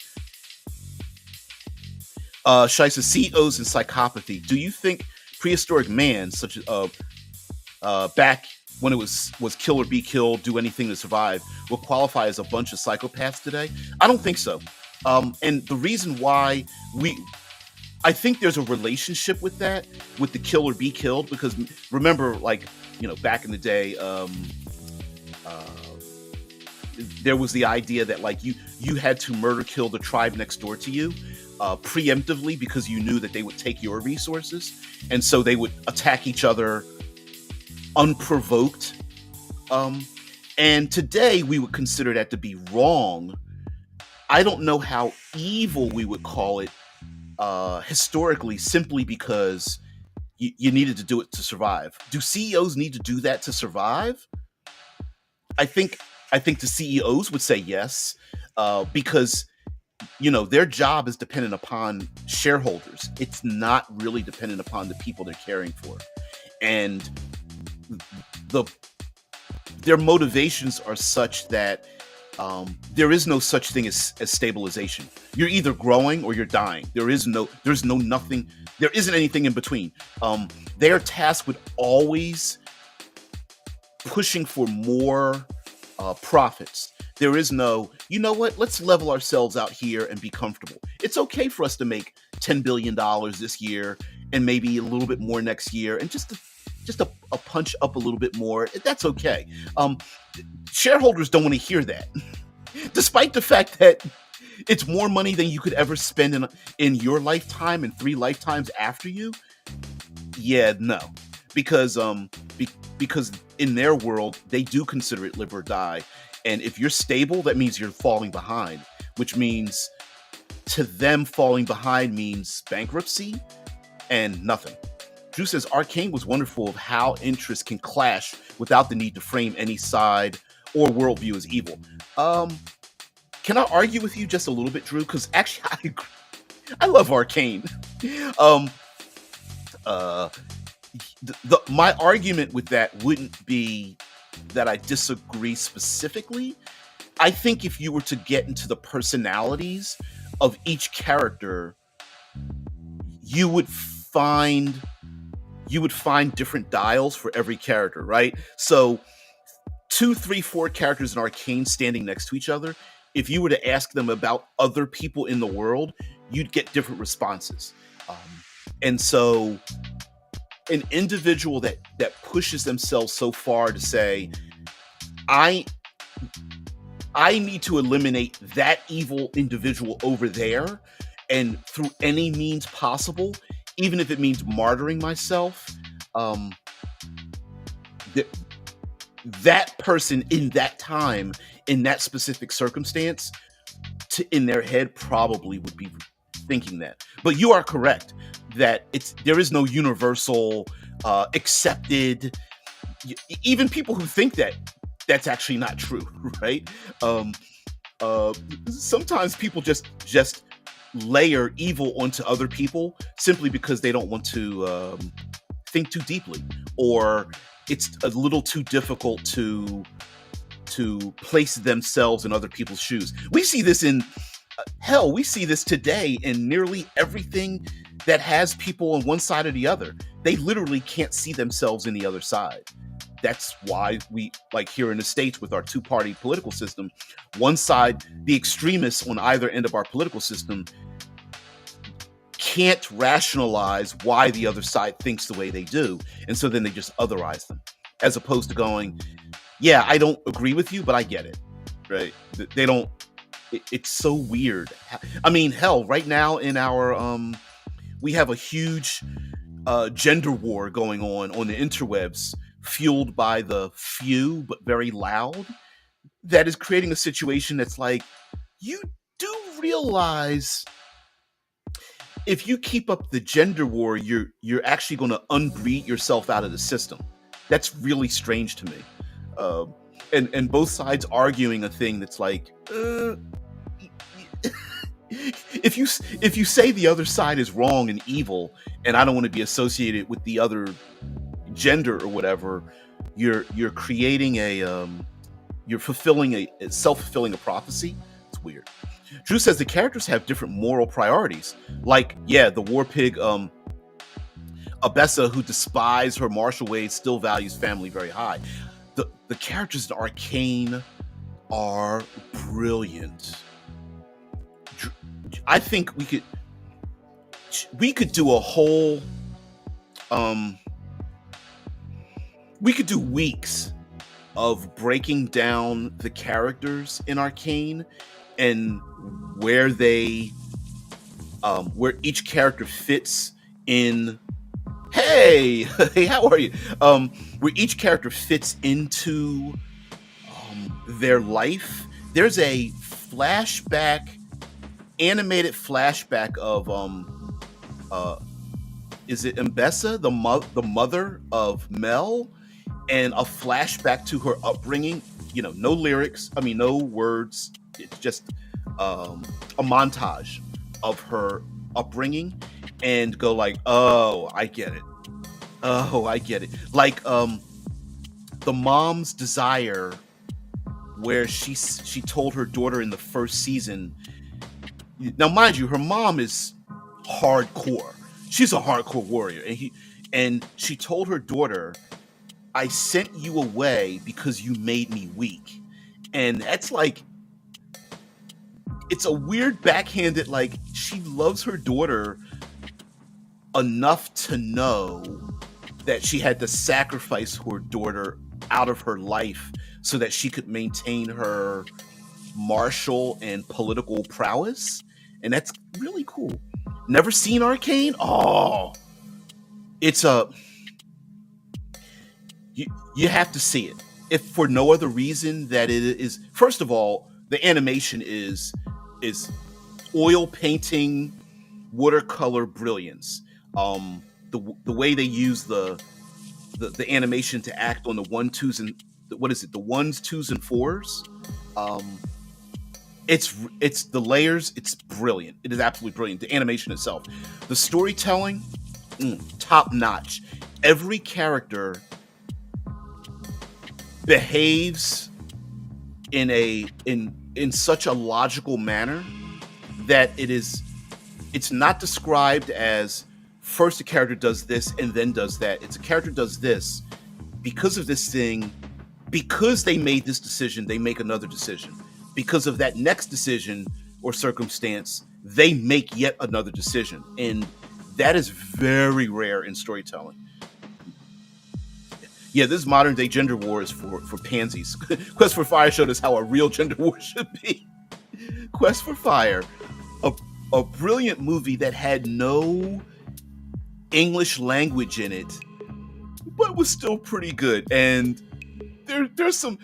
Shai says, CEOs and psychopathy. Do you think prehistoric man, such as back when it was kill or be killed, do anything to survive, will qualify as a bunch of psychopaths today? I don't think so. And the reason why I think there's a relationship with that, with the kill or be killed, because remember, like, back in the day, there was the idea that like you had to murder kill the tribe next door to you preemptively because you knew that they would take your resources, and so they would attack each other unprovoked. And today we would consider that to be wrong. I don't know how evil we would call it historically, simply because you needed to do it to survive. Do CEOs need to do that to survive? I think the CEOs would say yes, because their job is dependent upon shareholders. It's not really dependent upon the people they're caring for, and their motivations are such that there is no such thing as stabilization. You're either growing or you're dying. There isn't anything in between. They are tasked with always pushing for more profits. There is no, let's level ourselves out here and be comfortable. It's okay for us to make $10 billion this year and maybe a little bit more next year, and just a punch up a little bit more. That's okay. Shareholders don't want to hear that, despite the fact that it's more money than you could ever spend in your lifetime and 3 lifetimes after you. Yeah, no, because in their world they do consider it live or die, and if you're stable, that means you're falling behind, which means to them falling behind means bankruptcy and nothing. Drew says Arcane was wonderful of how interests can clash without the need to frame any side or worldview as evil. Can I argue with you just a little bit, Drew? Because actually, I agree. I love Arcane. My argument with that wouldn't be that I disagree specifically. I think if you were to get into the personalities of each character, you would find different dials for every character, right? So 2, 3, 4 characters in Arcane standing next to each other, if you were to ask them about other people in the world, you'd get different responses. And so an individual that pushes themselves so far to say, I need to eliminate that evil individual over there, and through any means possible, even if it means martyring myself, that person in that time, in that specific circumstance, in their head probably would be thinking that. But you are correct that there is no universal accepted. Even people who think that's actually not true, right? Sometimes people just layer evil onto other people simply because they don't want to think too deeply, or it's a little too difficult to place themselves in other people's shoes. We see this we see this today in nearly everything that has people on one side or the other. They literally can't see themselves in the other side. That's why we, like here in the States with our 2-party political system, one side, the extremists on either end of our political system, can't rationalize why the other side thinks the way they do. And so then they just otherize them, as opposed to going, yeah, I don't agree with you, but I get it, right? They don't, it's so weird. I mean, hell, right now in our, we have a huge gender war going on the interwebs, fueled by the few, but very loud, that is creating a situation that's like, you do realize if you keep up the gender war, you're actually going to unbreed yourself out of the system. That's really strange to me. And both sides arguing a thing that's like, if you say the other side is wrong and evil, and I don't want to be associated with the other gender or whatever, you're creating you're fulfilling a self-fulfilling a prophecy. It's weird. Drew says the characters have different moral priorities. Like, yeah, the war pig, Abessa, who despised her martial ways, still values family very high. the characters in Arcane are brilliant. I think we could do a whole we could do weeks of breaking down the characters in Arcane and where they where each character fits in. Hey, hey, how are you? Where each character fits into their life. There's a flashback, animated flashback of is it Mbessa, the mother of Mel, and a flashback to her upbringing. No lyrics. I mean, no words. It's just a montage of her upbringing, and go like, oh, I get it. Oh, I get it. Like the mom's desire, where she told her daughter in the first season. Now, mind you, her mom is hardcore. She's a hardcore warrior, and she told her daughter, "I sent you away because you made me weak," and that's like, it's a weird backhanded, like, she loves her daughter enough to know that she had to sacrifice her daughter out of her life so that she could maintain her martial and political prowess. And that's really cool. Never seen Arcane? Oh, it's you have to see it. If for no other reason that it is, first of all, the animation is oil painting, watercolor brilliance. The way they use the animation to act on the one, twos, and what is it? The ones, twos, and fours. It's the layers. It's brilliant. It is absolutely brilliant. The animation itself, the storytelling, top notch. Every character behaves in such a logical manner that it's not described as first a character does this and then does that. It's a character does this because of this thing, because they made this decision, they make another decision. Because of that next decision or circumstance, they make yet another decision. And that is very rare in storytelling. Yeah, this modern day gender war is for pansies. Quest for Fire showed us how a real gender war should be. Quest for Fire, a brilliant movie that had no English language in it, but was still pretty good. And there's some,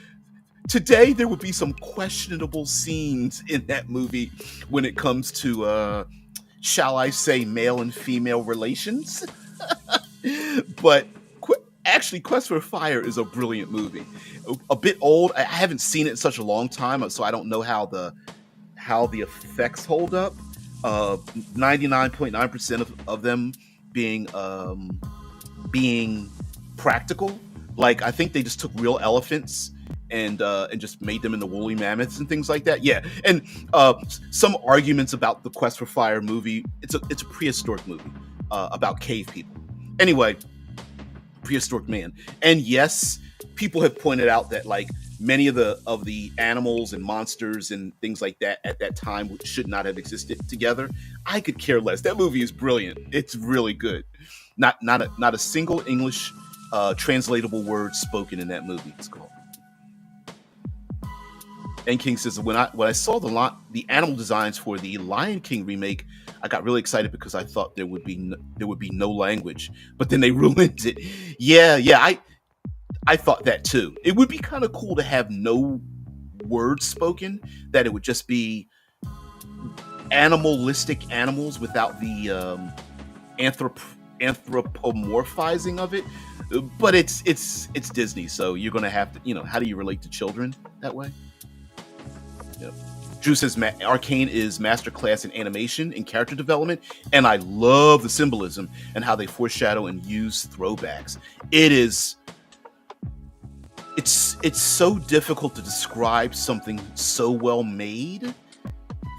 today there would be some questionable scenes in that movie when it comes to shall I say male and female relations. But actually, Quest for Fire is a brilliant movie. A bit old. I haven't seen it in such a long time, so I don't know how the effects hold up. 99.9% of them being practical. Like, I think they just took real elephants and just made them into woolly mammoths and things like that. Yeah, and some arguments about the Quest for Fire movie. It's a prehistoric movie about cave people. Anyway, prehistoric man. And yes, people have pointed out that like many of the animals and monsters and things like that at that time should not have existed together. I could care less. That movie is brilliant. It's really good. Not a single English translatable word spoken in that movie. It's called. And King says, when I saw the animal designs for the Lion King remake, I got really excited because I thought there would be no language, but then they ruined it. Yeah, I thought that too. It would be kind of cool to have no words spoken, that it would just be animalistic animals without the anthropomorphizing of it. But it's Disney, so you're gonna have to, how do you relate to children that way? Yep. Drew says Arcane is masterclass in animation and character development, and I love the symbolism and how they foreshadow and use throwbacks. It's so difficult to describe something so well made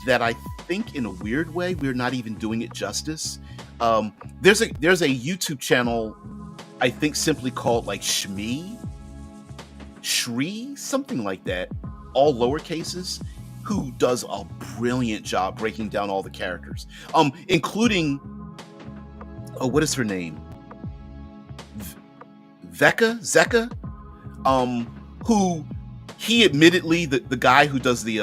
that I think in a weird way we're not even doing it justice. There's a YouTube channel, I think simply called like Shmee, Shri, something like that, all lower cases, who does a brilliant job breaking down all the characters, including what is her name? Zeka, who he admittedly, the guy who does the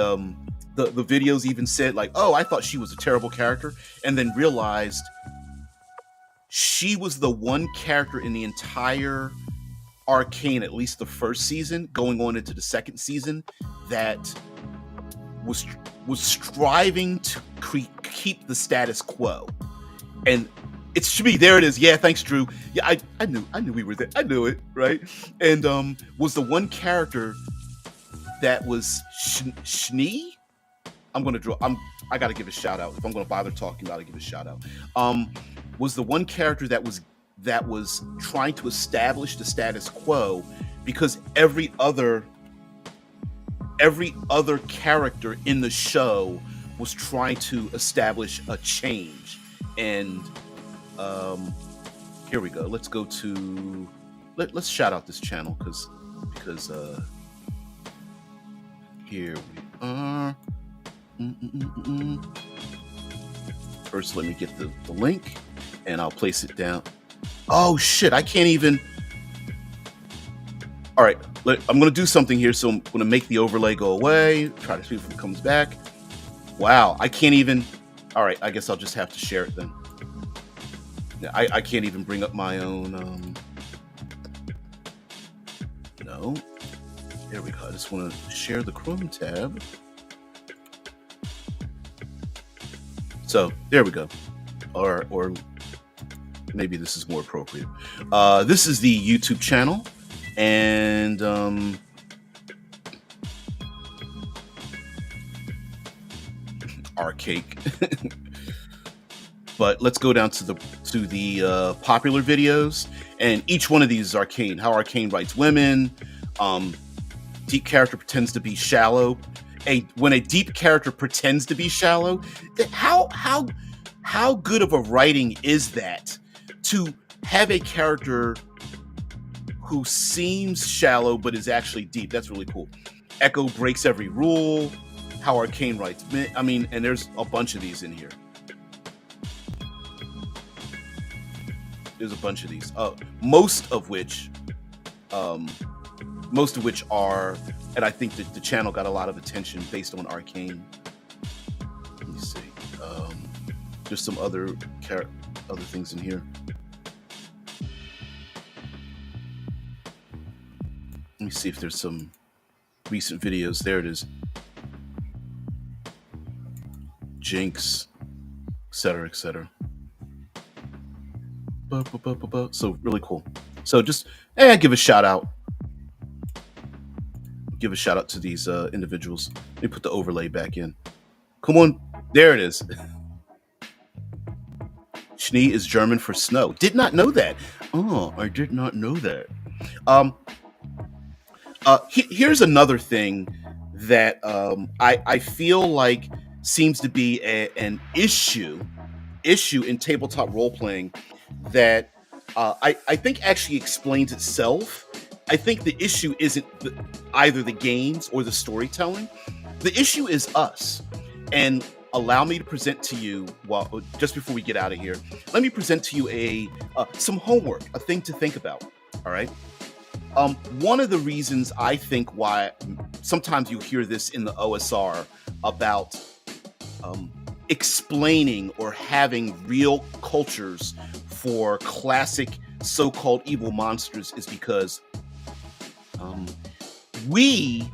videos even said like, oh, I thought she was a terrible character, and then realized she was the one character in the entire Arcane, at least the first season, going on into the second season, that was striving to keep the status quo. And it should be, there it is. Yeah, thanks, Drew. Yeah, I knew we were there. I knew it, right? And was the one character that was Schnee. I gotta give a shout out. If I'm gonna bother talking about it, give a shout out. Was the one character that was trying to establish the status quo, because every other character in the show was trying to establish a change. And here we go. Let's go to let's shout out this channel because here we are. First, let me get the link, and I'll place it down. Oh shit, I can't even. All right, I'm gonna do something here. So I'm gonna make the overlay go away. Try to see if it comes back. Wow, I can't even. All right, I guess I'll just have to share it then. I can't even bring up my own. No. There we go. I just want to share the Chrome tab. So there we go. Or maybe this is more appropriate. This is the YouTube channel, and Arcake. But let's go down to the popular videos, and each one of these is Arcane. How Arcane writes women. Deep character pretends to be shallow. When a deep character pretends to be shallow, how good of a writing is that, to have a character who seems shallow but is actually deep? That's really cool. Echo breaks every rule. How Arcane writes. I mean, and there's a bunch of these in here. There's a bunch of these. Most of which are, and I think that the channel got a lot of attention based on Arcane. Let me see. There's some other things in here. Let me see if there's some recent videos. There it is. Jinx, etc., etc. So really cool. So just give a shout out. Give a shout out to these individuals. Let me put the overlay back in. Come on, there it is. Schnee is German for snow. Did not know that. Oh, I did not know that. Here's another thing that I feel like seems to be an issue in tabletop role playing that I think actually explains itself. I think the issue isn't either the games or the storytelling. The issue is us. And allow me to present to you, well, just before we get out of here, let me present to you some homework, a thing to think about. All right. One of the reasons I think why sometimes you hear this in the OSR about explaining or having real cultures for classic so-called evil monsters is because we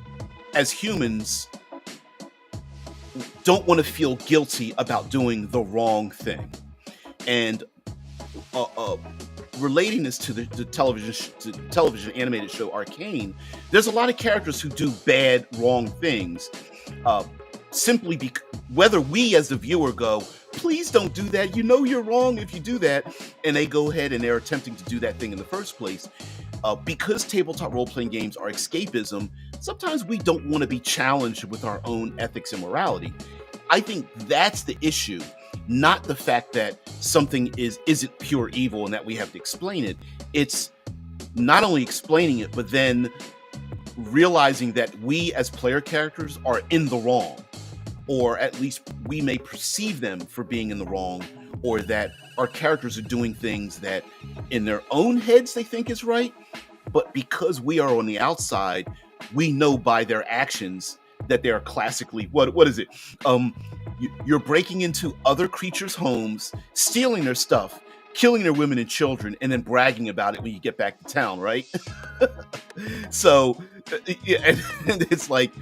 as humans don't want to feel guilty about doing the wrong thing. And relating this to the television animated show Arcane, there's a lot of characters who do bad, wrong things, simply whether we as the viewer go, please don't do that, you know you're wrong if you do that, and they go ahead and they're attempting to do that thing in the first place. Because tabletop role-playing games are escapism, sometimes we don't want to be challenged with our own ethics and morality. I think that's the issue, not the fact that something isn't pure evil and that we have to explain it. It's not only explaining it, but then realizing that we as player characters are in the wrong, or at least we may perceive them for being in the wrong, or that our characters are doing things that in their own heads they think is right, but because we are on the outside, we know by their actions that they are classically what is it? You're breaking into other creatures' homes, stealing their stuff, killing their women and children, and then bragging about it when you get back to town, right? So, yeah, and it's like,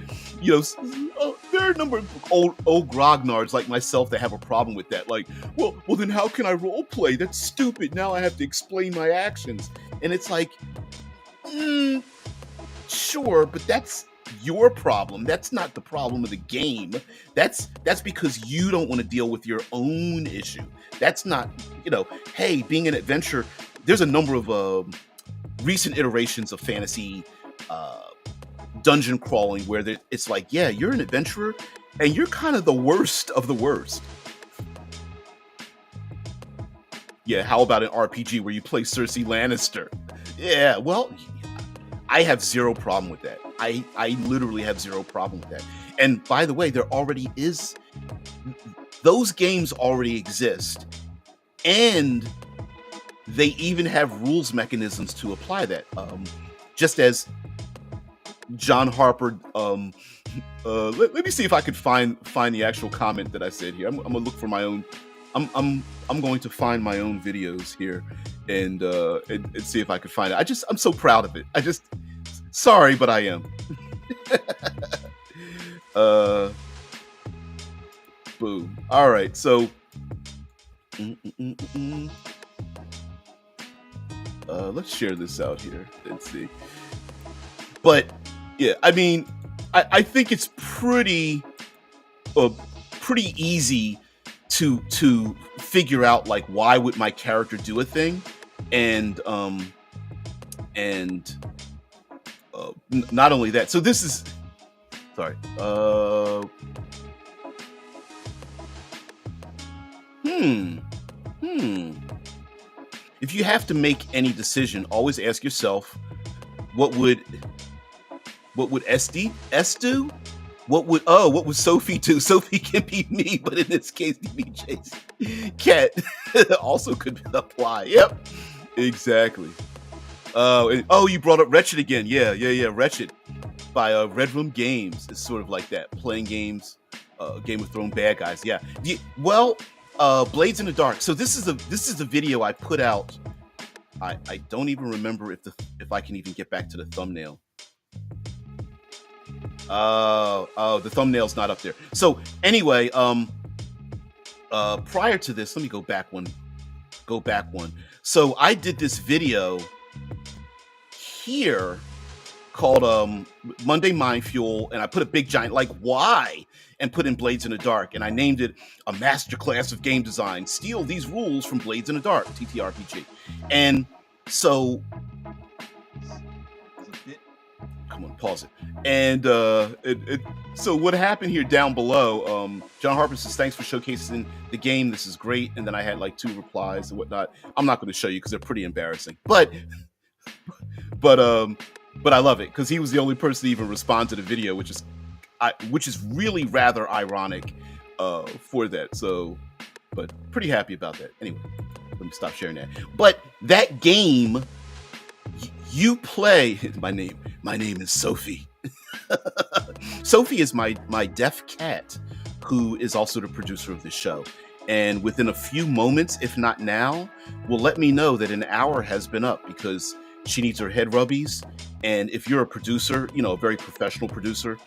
there are a number of old grognards like myself that have a problem with that. Like, well, then how can I role play? That's stupid. Now I have to explain my actions, and it's like, sure, but that's your problem. That's not the problem of the game. That's because you don't want to deal with your own issue. That's not, hey, being an adventurer, there's a number of recent iterations of fantasy dungeon crawling where it's like, yeah, you're an adventurer and you're kind of the worst of the worst. Yeah, how about an RPG where you play Cersei Lannister? Yeah, well, I have zero problem with that. I literally have zero problem with that. And by the way, there already is, those games already exist. And they even have rules mechanisms to apply that. Just as John Harper, let me see if I could find the actual comment that I said here. I'm gonna look for my own. I'm going to find my own videos here and see if I could find it. I'm so proud of it. Sorry, but I am. Boom. All right, so. Let's share this out here and see. But yeah, I mean, I think it's pretty easy to figure out, like, why would my character do a thing, and not only that. So this is, sorry. If you have to make any decision, always ask yourself, what would S do? What would Sophie do? Sophie can be me, but in this case, DBJ's cat also could apply. Yep, exactly. You brought up Wretched again. Yeah. Wretched by Red Room Games. It's sort of like that, playing games, Game of Thrones bad guys. Yeah. Well, Blades in the Dark. So this is a video I put out. I don't even remember if I can even get back to the thumbnail. The thumbnail's not up there. So anyway, prior to this, let me go back one. So I did this video here called Monday Mind Fuel, and I put a big giant like why and put in Blades in the Dark, and I named it a masterclass of game design. Steal these rules from Blades in the Dark, TTRPG. And so, come on, pause it. And so what happened here down below, John Harper says, thanks for showcasing the game. This is great. And then I had like 2 replies and whatnot. I'm not going to show you because they're pretty embarrassing. But I love it because he was the only person to even respond to the video, which is really rather ironic for that. So, but pretty happy about that. Anyway, let me stop sharing that. But that game, you play. My name is Sophie. Sophie is my deaf cat, who is also the producer of this show. And within a few moments, if not now, will let me know that an hour has been up because she needs her head rubbies. And if you're a producer, a very professional producer,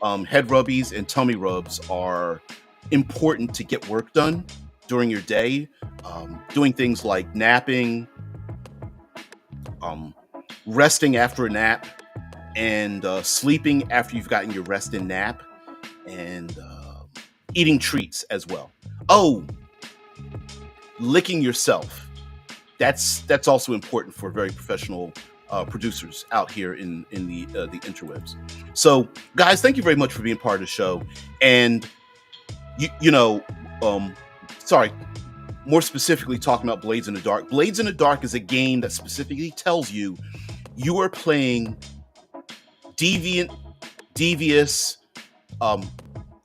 head rubbies and tummy rubs are important to get work done during your day. Doing things like napping, resting after a nap, and sleeping after you've gotten your rest and nap, and eating treats as well. Oh, licking yourself. That's also important for very professional producers out here in the interwebs. So, guys, thank you very much for being part of the show. And sorry, more specifically talking about Blades in the Dark. Blades in the Dark is a game that specifically tells you you are playing deviant, devious, um,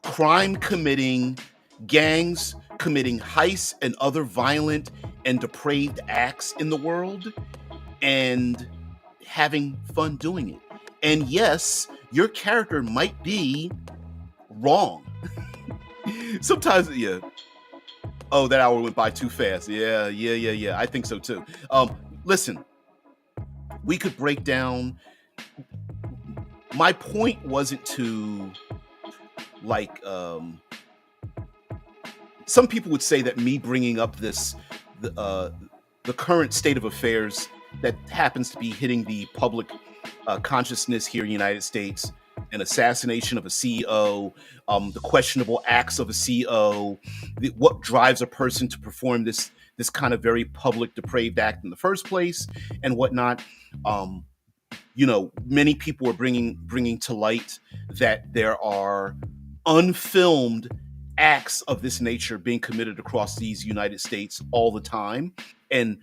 crime committing gangs committing heists and other violent and depraved acts in the world and having fun doing it. And yes, your character might be wrong. Sometimes, yeah. Oh, that hour went by too fast. Yeah. I think so too. Listen, we could break down. My point wasn't to like some people would say that me bringing up the current state of affairs that happens to be hitting the public consciousness here in the United States, an assassination of a CEO, the questionable acts of a CEO, what drives a person to perform this kind of very public depraved act in the first place, and whatnot. Many people are bringing to light that there are unfilmed acts of this nature being committed across these United States all the time, and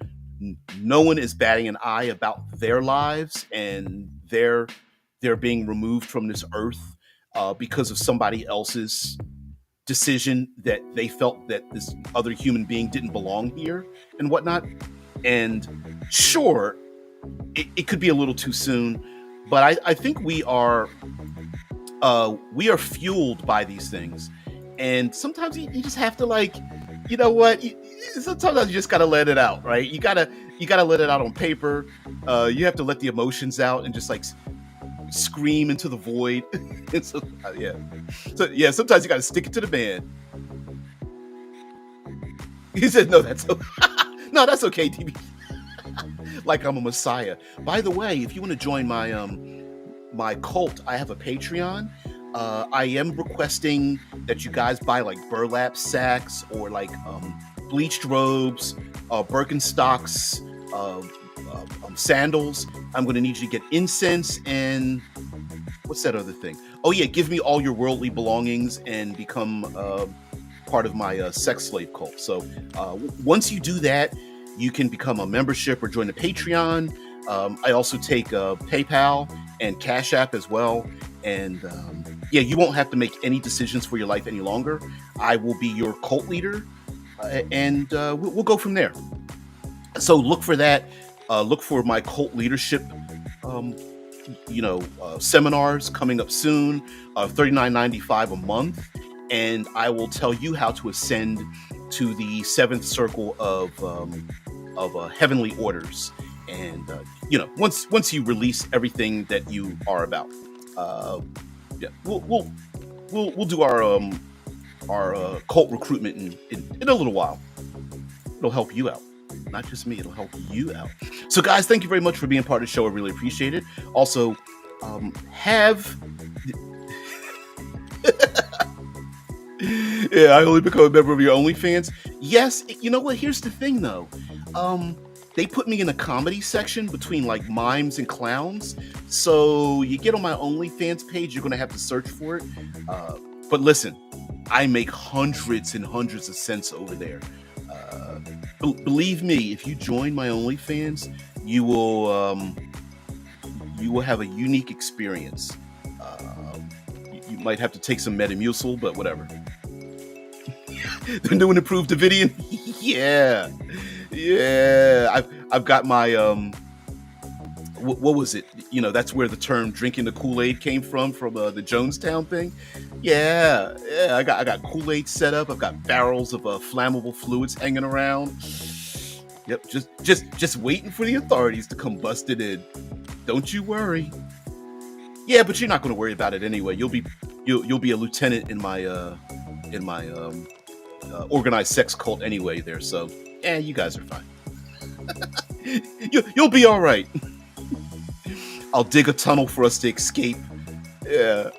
no one is batting an eye about their lives, and they're being removed from this earth because of somebody else's decision that they felt that this other human being didn't belong here and whatnot. And sure, it could be a little too soon, but I think we are fueled by these things, and sometimes you just have to, like, you know what? Sometimes you just gotta let it out, right? You gotta let it out on paper. You have to let the emotions out and just like scream into the void. And so sometimes you gotta stick it to the man. He said, "No, no, that's okay, TB." Like I'm a messiah. By the way, if you want to join my cult, I have a Patreon. I am requesting that you guys buy like burlap sacks or like bleached robes, Birkenstocks, sandals. I'm going to need you to get incense and what's that other thing? Oh yeah, give me all your worldly belongings and become part of my sex slave cult. So once you do that, you can become a membership or join the Patreon. I also take PayPal and Cash App as well. And you won't have to make any decisions for your life any longer. I will be your cult leader, and we'll go from there. So look for that. Look for my cult leadership, seminars coming up soon. $39.95 a month, and I will tell you how to ascend to the seventh circle of heavenly orders. And once you release everything that you are about, we'll do our cult recruitment in a little while. It'll help you out, not just me. It'll help you out. So, guys, thank you very much for being part of the show. I really appreciate it. Also, I only become a member of your OnlyFans. Yes, you know what? Here's the thing, though. They put me in a comedy section between like mimes and clowns. So you get on my OnlyFans page, you're going to have to search for it. But listen, I make hundreds and hundreds of cents over there. Believe me, if you join my OnlyFans, you will have a unique experience. You might have to take some Metamucil, but whatever. The new and improved Davidian. Yeah, I've got my what was it? That's where the term "drinking the Kool-Aid" came from the Jonestown thing. Yeah, I got Kool-Aid set up. I've got barrels of flammable fluids hanging around. Yep, just waiting for the authorities to come bust it in. Don't you worry. Yeah, but you're not going to worry about it anyway. You'll be a lieutenant in my organized sex cult anyway there. So you guys are fine. You'll be all right. I'll dig a tunnel for us to escape. Yeah.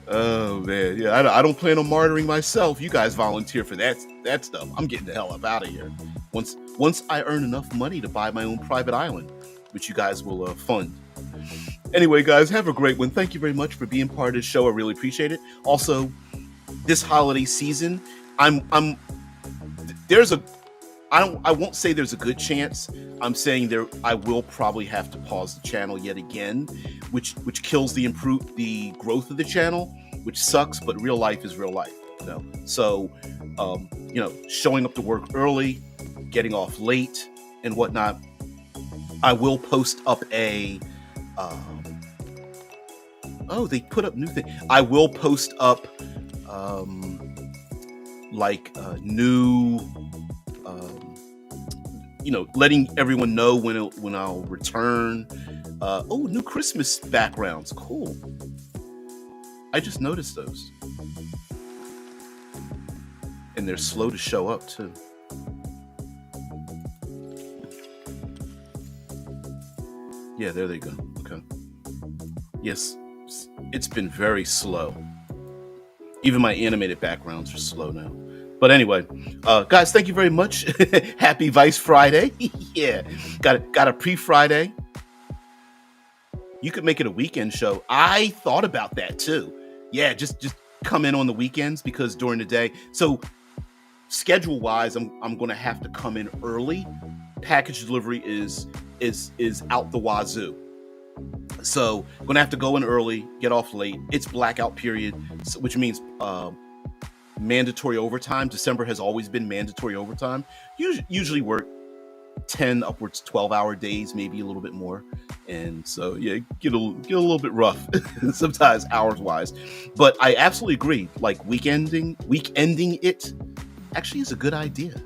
Oh man, yeah. I don't plan on martyring myself. You guys volunteer for that stuff. I'm getting the hell up out of here. Once I earn enough money to buy my own private island, which you guys will fund. Anyway, guys, have a great one. Thank you very much for being part of the show. I really appreciate it. Also, this holiday season, I won't say there's a good chance. I'm saying I will probably have to pause the channel yet again, which kills the growth of the channel, which sucks. But real life is real life, you know. So, showing up to work early, getting off late, and whatnot. I will post up a. They put up new thing. I will post up, new. Letting everyone know when I'll return. New Christmas backgrounds, cool. I just noticed those, and they're slow to show up too. Yeah, there they go. Okay. Yes, it's been very slow. Even my animated backgrounds are slow now. But anyway, guys, thank you very much. Happy Vice Friday. Yeah, got a pre-Friday. You could make it a weekend show. I thought about that too. Yeah, just come in on the weekends, because during the day. So schedule-wise, I'm going to have to come in early. Package delivery is out the wazoo. So I'm going to have to go in early, get off late. It's blackout period, which means mandatory overtime. December has always been mandatory overtime. Usually work 10 upwards 12-hour days, maybe a little bit more. And so yeah, get a little bit rough sometimes hours wise. But I absolutely agree. Like weekending it actually is a good idea.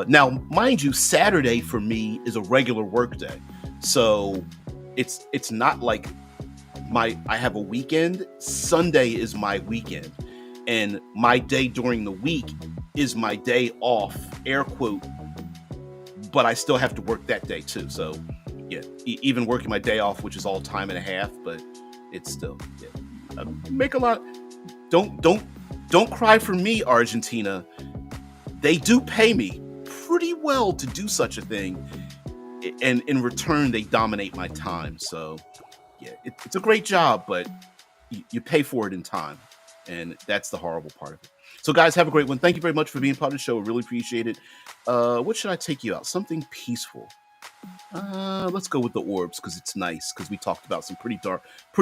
Now, mind you, Saturday for me is a regular work day. So it's not like I have a weekend. Sunday is my weekend. And my day during the week is my day off, air quote, but I still have to work that day too. So yeah, even working my day off, which is all time and a half, but it's still, yeah. Make a lot. Don't cry for me, Argentina. They do pay me pretty well to do such a thing. And in return, they dominate my time. So yeah, it's a great job, but you pay for it in time. And that's the horrible part of it. So guys, have a great one. Thank you very much for being part of the show. I really appreciate it. What should I take you out? Something peaceful. Let's go with the orbs, because it's nice, because we talked about some pretty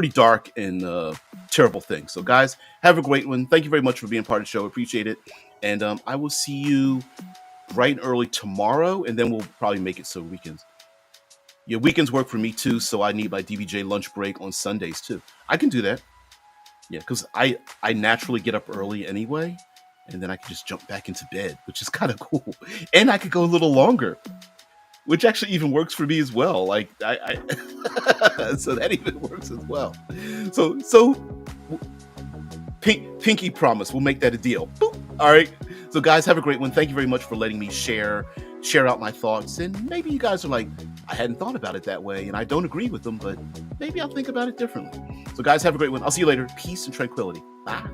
dark and terrible things. So guys, have a great one. Thank you very much for being part of the show. Appreciate it. And I will see you bright and early tomorrow, and then we'll probably make it so weekends. Yeah, weekends work for me too, so I need my DBJ lunch break on Sundays too. I can do that. Yeah, because I naturally get up early anyway, and then I can just jump back into bed, which is kind of cool. And I could go a little longer, which actually even works for me as well. Like I so that even works as well. So pinky promise, we'll make that a deal. Boop. All right. So guys, have a great one. Thank you very much for letting me share out my thoughts. And maybe you guys are like, I hadn't thought about it that way, and I don't agree with them, but maybe I'll think about it differently. So guys, have a great one. I'll see you later. Peace and tranquility. Bye.